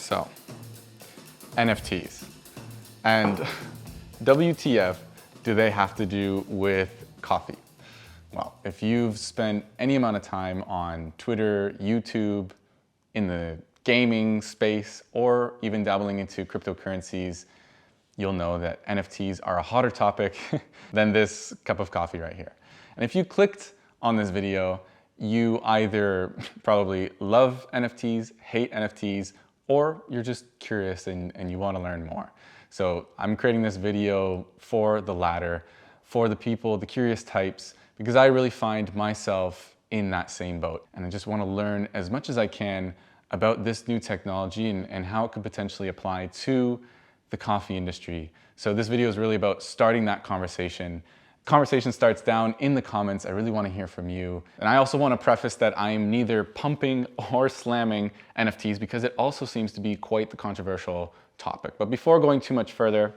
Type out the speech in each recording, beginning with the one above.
So, NFTs. And WTF do they have to do with coffee? Well, if you've spent any amount of time on Twitter, YouTube, in the gaming space, or even dabbling into cryptocurrencies, you'll know that NFTs are a hotter topic than this cup of coffee right here. And if you clicked on this video, you either probably love NFTs, hate NFTs, or you're just curious and you want to learn more. So I'm creating this video for the latter, for the people, the curious types, because I really find myself in that same boat. And I just want to learn as much as I can about this new technology and how it could potentially apply to the coffee industry. So this video is really about starting that conversation. Conversation starts down in the comments. I really want to hear from you. And I also want to preface that I am neither pumping or slamming NFTs because it also seems to be quite the controversial topic. But before going too much further,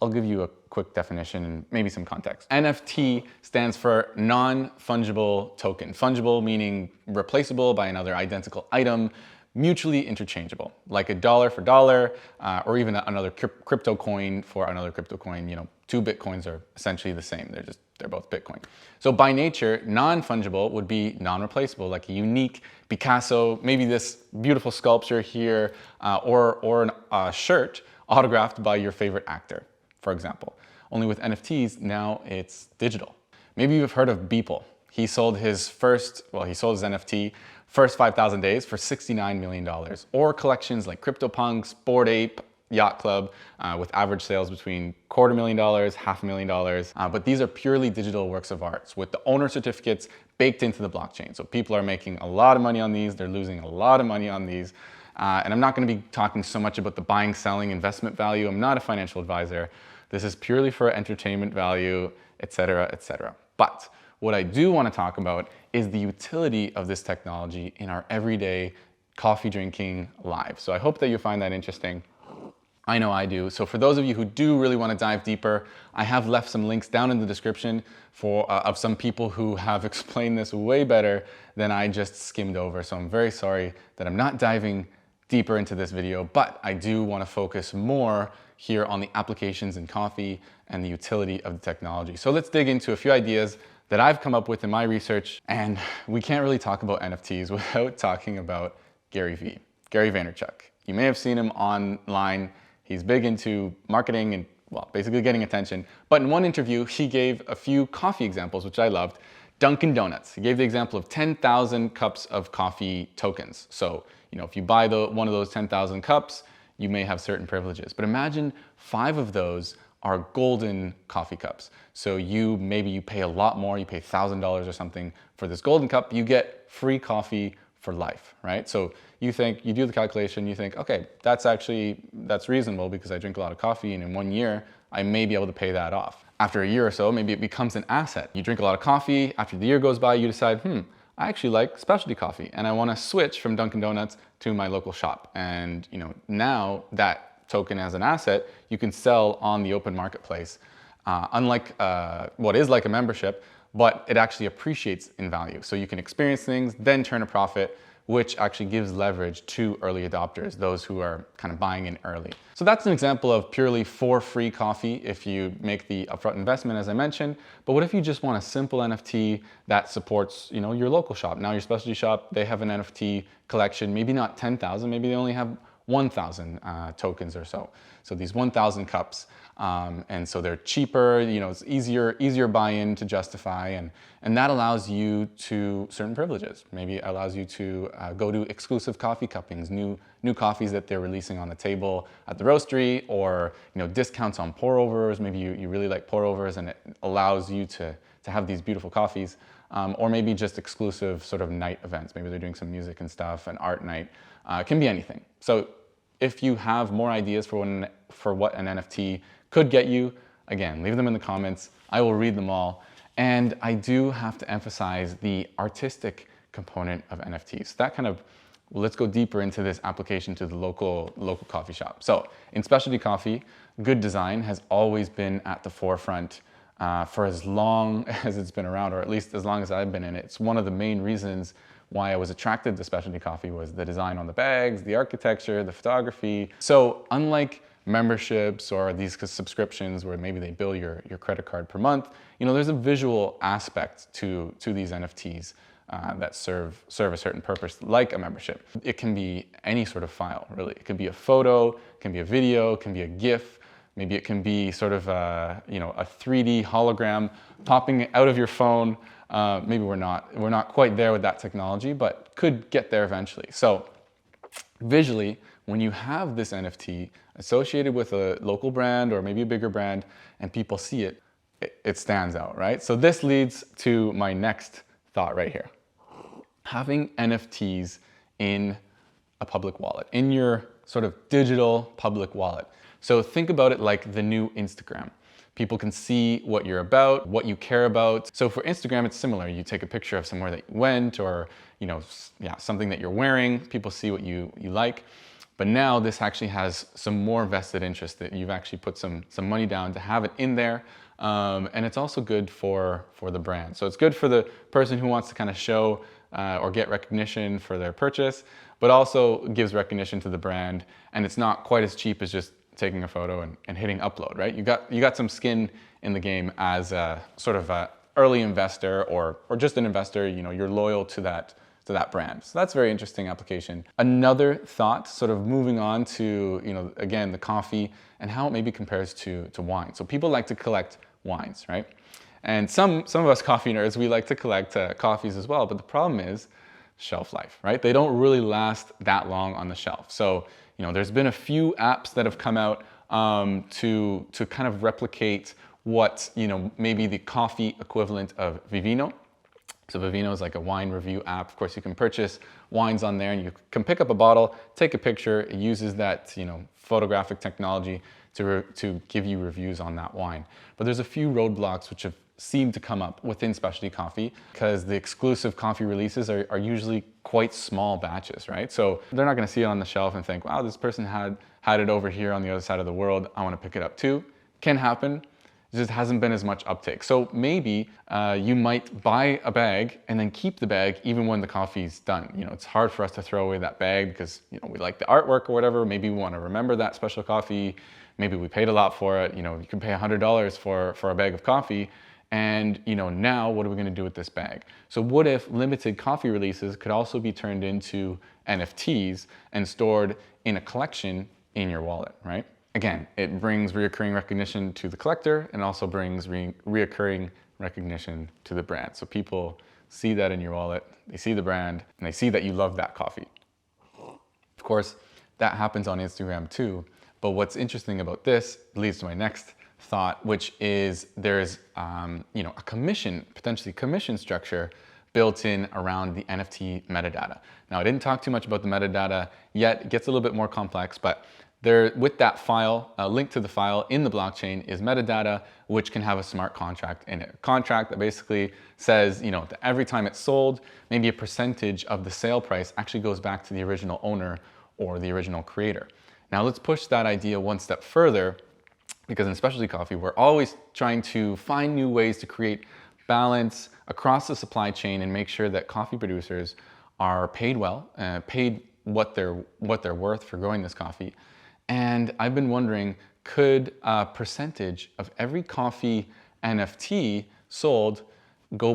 I'll give you a quick definition and maybe some context. NFT stands for non-fungible token. Fungible meaning replaceable by another identical item, mutually interchangeable, like a dollar for dollar, or even another crypto coin for another crypto coin. You know, two Bitcoins are essentially the same. They're both Bitcoin. So by nature, non-fungible would be non-replaceable, like a unique Picasso, maybe this beautiful sculpture here, or a shirt autographed by your favorite actor, for example. Only with NFTs, now it's digital. Maybe you've heard of Beeple. He sold his NFT first 5,000 days for $69 million, or collections like CryptoPunks, Bored Ape, Yacht Club, with average sales between $250,000, $500,000. But these are purely digital works of art with the owner certificates baked into the blockchain. So people are making a lot of money on these, they're losing a lot of money on these. And I'm not gonna be talking so much about the buying, selling, investment value. I'm not a financial advisor. This is purely for entertainment value, etc., etc. But what I do want to talk about is the utility of this technology in our everyday coffee drinking lives. So I hope that you find that interesting. I know I do. So for those of you who do really want to dive deeper, I have left some links down in the description of some people who have explained this way better than I just skimmed over. So I'm very sorry that I'm not diving deeper into this video, but I do want to focus more here on the applications in coffee and the utility of the technology. So let's dig into a few ideas that I've come up with in my research. And we can't really talk about NFTs without talking about Gary Vaynerchuk. You may have seen him online. He's big into marketing and, well, basically getting attention. But in one interview, he gave a few coffee examples, which I loved. Dunkin' Donuts. He gave the example of 10,000 cups of coffee tokens. So, you know, if you buy one of those 10,000 cups, you may have certain privileges. But imagine 5 of those are golden coffee cups. So maybe you pay a lot more, you pay $1,000 or something for this golden cup, you get free coffee for life, right? So you do the calculation, you think, okay, that's reasonable because I drink a lot of coffee and in 1 year, I may be able to pay that off. After a year or so, maybe it becomes an asset. You drink a lot of coffee, after the year goes by, you decide, I actually like specialty coffee and I want to switch from Dunkin' Donuts to my local shop. And you know, now that token as an asset, you can sell on the open marketplace. Unlike what is like a membership, but it actually appreciates in value. So you can experience things, then turn a profit, which actually gives leverage to early adopters, those who are kind of buying in early. So that's an example of purely for free coffee if you make the upfront investment, as I mentioned. But what if you just want a simple NFT that supports, you know, your local shop? Now your specialty shop, they have an NFT collection, maybe not 10,000, maybe they only have 1,000 tokens or so. So these 1,000 cups, and so they're cheaper, you know, it's easier buy-in to justify, and that allows you to certain privileges. Maybe it allows you to go to exclusive coffee cuppings, new coffees that they're releasing on the table at the roastery, or you know, discounts on pour-overs. Maybe you really like pour-overs, and it allows you to have these beautiful coffees, or maybe just exclusive sort of night events. Maybe they're doing some music and stuff, an art night. It can be anything. So if you have more ideas for what an NFT could get you, again, leave them in the comments. I will read them all. And I do have to emphasize the artistic component of NFTs. That kind of, well, let's go deeper into this application to the local coffee shop. So in specialty coffee, good design has always been at the forefront for as long as it's been around, or at least as long as I've been in it. It's one of the main reasons why I was attracted to specialty coffee was the design on the bags, the architecture, the photography. So unlike memberships or these subscriptions where maybe they bill your credit card per month, there's a visual aspect to these NFTs that serve a certain purpose, like a membership. It can be any sort of file, really. It can be a photo, it can be a video, it can be a GIF. Maybe it can be sort of a 3D hologram popping out of your phone. Maybe we're not quite there with that technology, but could get there eventually. So visually, when you have this NFT associated with a local brand or maybe a bigger brand and people see it, it stands out, right? So this leads to my next thought right here. Having NFTs in a public wallet, in your sort of digital public wallet. So think about it like the new Instagram. People can see what you're about, what you care about. So for Instagram, it's similar. You take a picture of somewhere that you went or, something that you're wearing. People see what you like. But now this actually has some more vested interest that you've actually put some money down to have it in there. And it's also good for the brand. So it's good for the person who wants to kind of show or get recognition for their purchase, but also gives recognition to the brand. And it's not quite as cheap as just taking a photo and hitting upload, right? You got some skin in the game as a sort of a early investor or just an investor. You're loyal to that brand. So that's a very interesting application. Another thought, sort of moving on to, again, the coffee and how it maybe compares to wine. So people like to collect wines, right? And some of us coffee nerds, we like to collect coffees as well, but the problem is shelf life, right? They don't really last that long on the shelf. So, there's been a few apps that have come out to kind of replicate what, maybe the coffee equivalent of Vivino. So Vivino is like a wine review app. Of course, you can purchase wines on there and you can pick up a bottle, take a picture. It uses that, photographic technology to give you reviews on that wine. But there's a few roadblocks which have seemed to come up within specialty coffee because the exclusive coffee releases are usually quite small batches, right? So they're not gonna see it on the shelf and think, wow, this person had it over here on the other side of the world. I wanna pick it up too. Can happen. It just hasn't been as much uptake. So maybe you might buy a bag and then keep the bag even when the coffee's done. It's hard for us to throw away that bag because we like the artwork or whatever. Maybe we want to remember that special coffee. Maybe we paid a lot for it. You can pay $100 for a bag of coffee. And now what are we going to do with this bag? So what if limited coffee releases could also be turned into NFTs and stored in a collection in your wallet, right? Again, it brings reoccurring recognition to the collector and also brings reoccurring recognition to the brand. So people see that in your wallet, they see the brand, and they see that you love that coffee. Of course, that happens on Instagram too. But what's interesting about this leads to my next thought, which is there's a potentially commission structure built in around the NFT metadata. Now, I didn't talk too much about the metadata yet. It gets a little bit more complex, but there, with that file, a link to the file in the blockchain is metadata, which can have a smart contract in it. A contract that basically says, that every time it's sold, maybe a percentage of the sale price actually goes back to the original owner or the original creator. Now let's push that idea one step further, because in specialty coffee, we're always trying to find new ways to create balance across the supply chain and make sure that coffee producers are paid well, paid what they're worth for growing this coffee. And I've been wondering, could a percentage of every coffee NFT sold go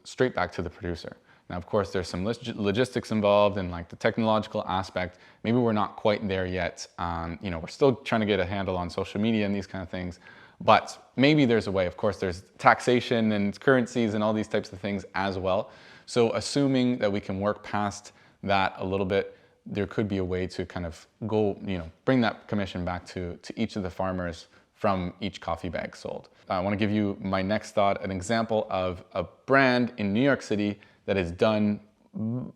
straight back to the producer? Now, of course, there's some logistics involved and like the technological aspect. Maybe we're not quite there yet. We're still trying to get a handle on social media and these kind of things, but maybe there's a way. Of course, there's taxation and currencies and all these types of things as well. So assuming that we can work past that a little bit, there could be a way to kind of go, bring that commission back to each of the farmers from each coffee bag sold. I want to give you my next thought, an example of a brand in New York City that has done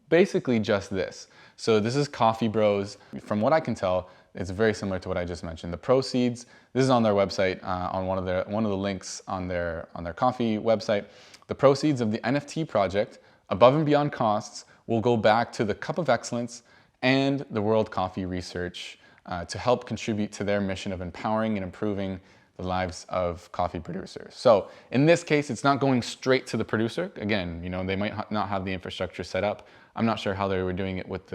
basically just this. So this is Coffee Bros. From what I can tell, it's very similar to what I just mentioned. The proceeds, this is on their website, on one of the links on their coffee website. The proceeds of the NFT project, above and beyond costs, will go back to the Cup of Excellence and the World Coffee Research to help contribute to their mission of empowering and improving the lives of coffee producers. So in this case, it's not going straight to the producer. Again, they might not have the infrastructure set up. I'm not sure how they were doing it with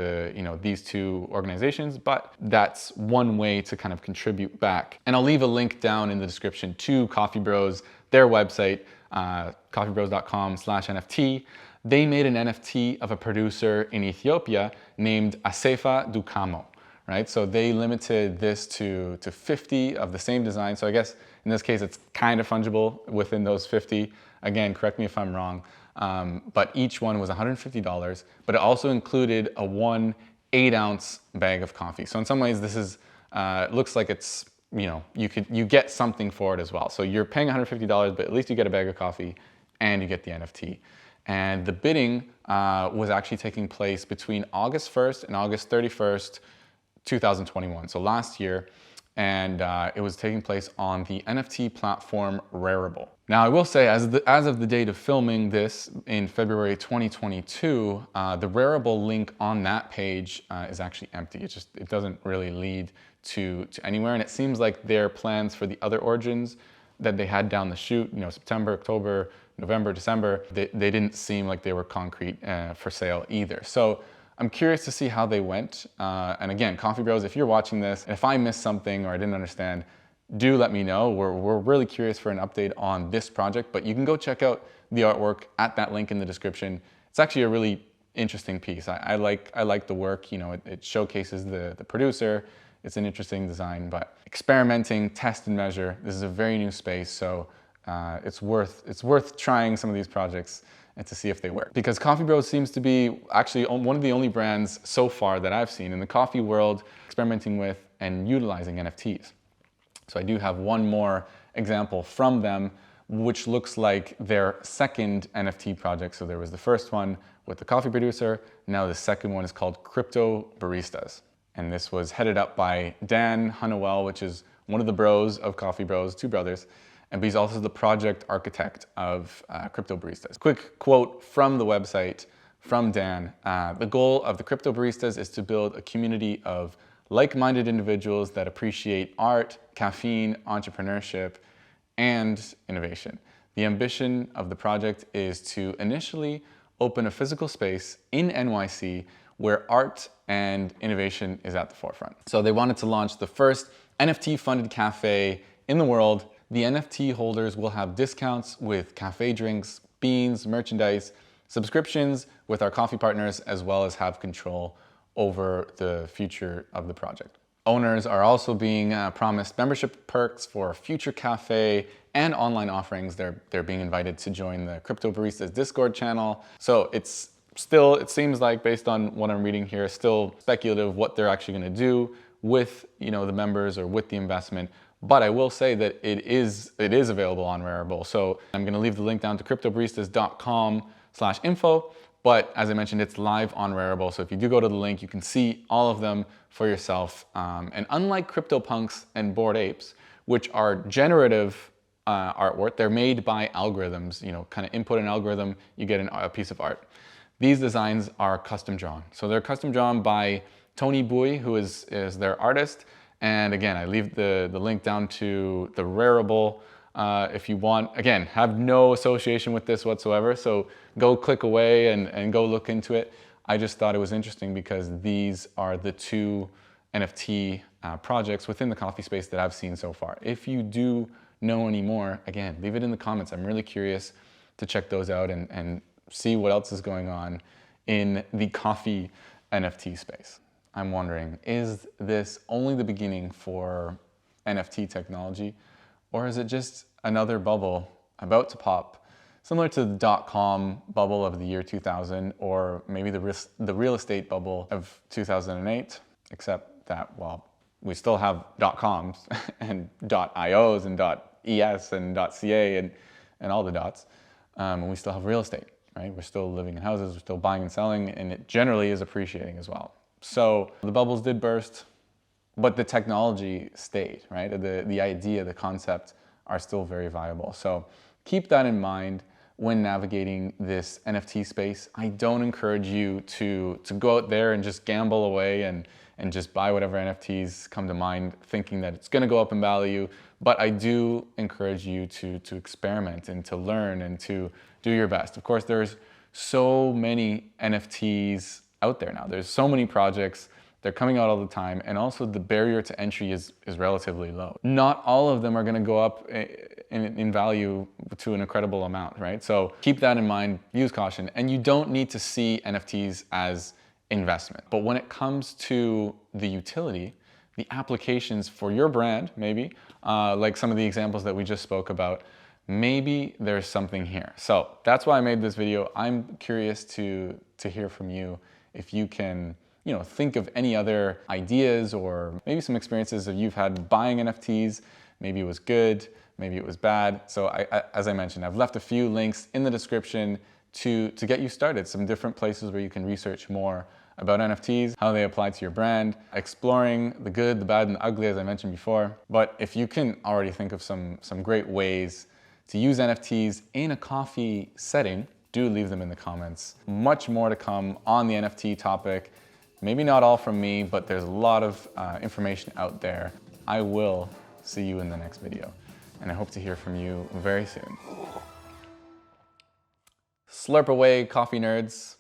these two organizations, but that's one way to kind of contribute back. And I'll leave a link down in the description to Coffee Bros, their website, coffeebros.com/NFT. They made an NFT of a producer in Ethiopia named Asefa Dukamo. Right? So they limited this to 50 of the same design. So I guess in this case, it's kind of fungible within those 50. Again, correct me if I'm wrong. But each one was $150, but it also included a 1 8-ounce bag of coffee. So in some ways, this is, looks like it's, you get something for it as well. So you're paying $150, but at least you get a bag of coffee and you get the NFT. And the bidding was actually taking place between August 1st and August 31st, 2021, so last year, and it was taking place on the NFT platform Rarible. Now, I will say, as of the date of filming this in February 2022, the Rarible link on that page is actually empty. It doesn't really lead to anywhere, and it seems like their plans for the other origins that they had down the chute, September, October, November, December, they didn't seem like they were concrete for sale either. So I'm curious to see how they went. And again, Coffee Bros, if you're watching this, and if I missed something or I didn't understand, do let me know. We're really curious for an update on this project, but you can go check out the artwork at that link in the description. It's actually a really interesting piece. I like the work. It showcases the producer. It's an interesting design, but experimenting, test and measure. This is a very new space, so it's worth trying some of these projects and to see if they work. Because Coffee Bros seems to be actually one of the only brands so far that I've seen in the coffee world experimenting with and utilizing NFTs. So I do have one more example from them, which looks like their second NFT project. So there was the first one with the coffee producer. Now the second one is called Crypto Baristas. And this was headed up by Dan Hunnewell, which is one of the bros of Coffee Bros, two brothers. But he's also the project architect of Crypto Baristas. Quick quote from the website from Dan. The goal of the Crypto Baristas is to build a community of like-minded individuals that appreciate art, caffeine, entrepreneurship, and innovation. The ambition of the project is to initially open a physical space in NYC where art and innovation is at the forefront. So they wanted to launch the first NFT-funded cafe in the world. The NFT holders will have discounts with cafe drinks, beans, merchandise, subscriptions with our coffee partners, as well as have control over the future of the project. Owners are also being promised membership perks for future cafe and online offerings. They're being invited to join the Crypto Baristas Discord channel. So it seems like, based on what I'm reading here, still speculative what they're actually going to do with the members or with the investment. But I will say that it is available on Rarible. So I'm going to leave the link down to cryptobaristas.com/info. But as I mentioned, it's live on Rarible. So if you do go to the link, you can see all of them for yourself. And unlike CryptoPunks and Bored Apes, which are generative artwork, they're made by algorithms. Kind of input an algorithm, you get a piece of art. These designs are custom drawn. So they're custom drawn by Tony Bui, who is their artist. And again, I leave the link down to the Rarible if you want. Again, have no association with this whatsoever, so go click away and go look into it. I just thought it was interesting because these are the two NFT projects within the coffee space that I've seen so far. If you do know any more, again, leave it in the comments. I'm really curious to check those out and see what else is going on in the coffee NFT space. I'm wondering, is this only the beginning for NFT technology, or is it just another bubble about to pop, similar to the .com bubble of the year 2000, or maybe the real estate bubble of 2008, except that, well, we still have .coms and .ios and .es and .ca and all the dots, and we still have real estate, right? We're still living in houses, we're still buying and selling, and it generally is appreciating as well. So the bubbles did burst, but the technology stayed, right? The idea, the concept are still very viable. So keep that in mind when navigating this NFT space. I don't encourage you to go out there and just gamble away and just buy whatever NFTs come to mind, thinking that it's gonna go up in value. But I do encourage you to experiment and to learn and to do your best. Of course, there's so many NFTs out there now. There's so many projects. They're coming out all the time, and also the barrier to entry is relatively low. Not all of them are gonna go up in value to an incredible amount, right? So keep that in mind, use caution, and you don't need to see NFTs as investment. But when it comes to the utility, the applications for your brand, maybe, like some of the examples that we just spoke about, maybe there's something here. So that's why I made this video. I'm curious to hear from you if you can think of any other ideas or maybe some experiences that you've had buying NFTs. Maybe it was good, maybe it was bad. So as I mentioned, I've left a few links in the description to get you started, some different places where you can research more about NFTs, how they apply to your brand, exploring the good, the bad, and the ugly, as I mentioned before. But if you can already think of some great ways to use NFTs in a coffee setting, do leave them in the comments. Much more to come on the NFT topic. Maybe not all from me, but there's a lot of information out there. I will see you in the next video, and I hope to hear from you very soon. Slurp away, coffee nerds.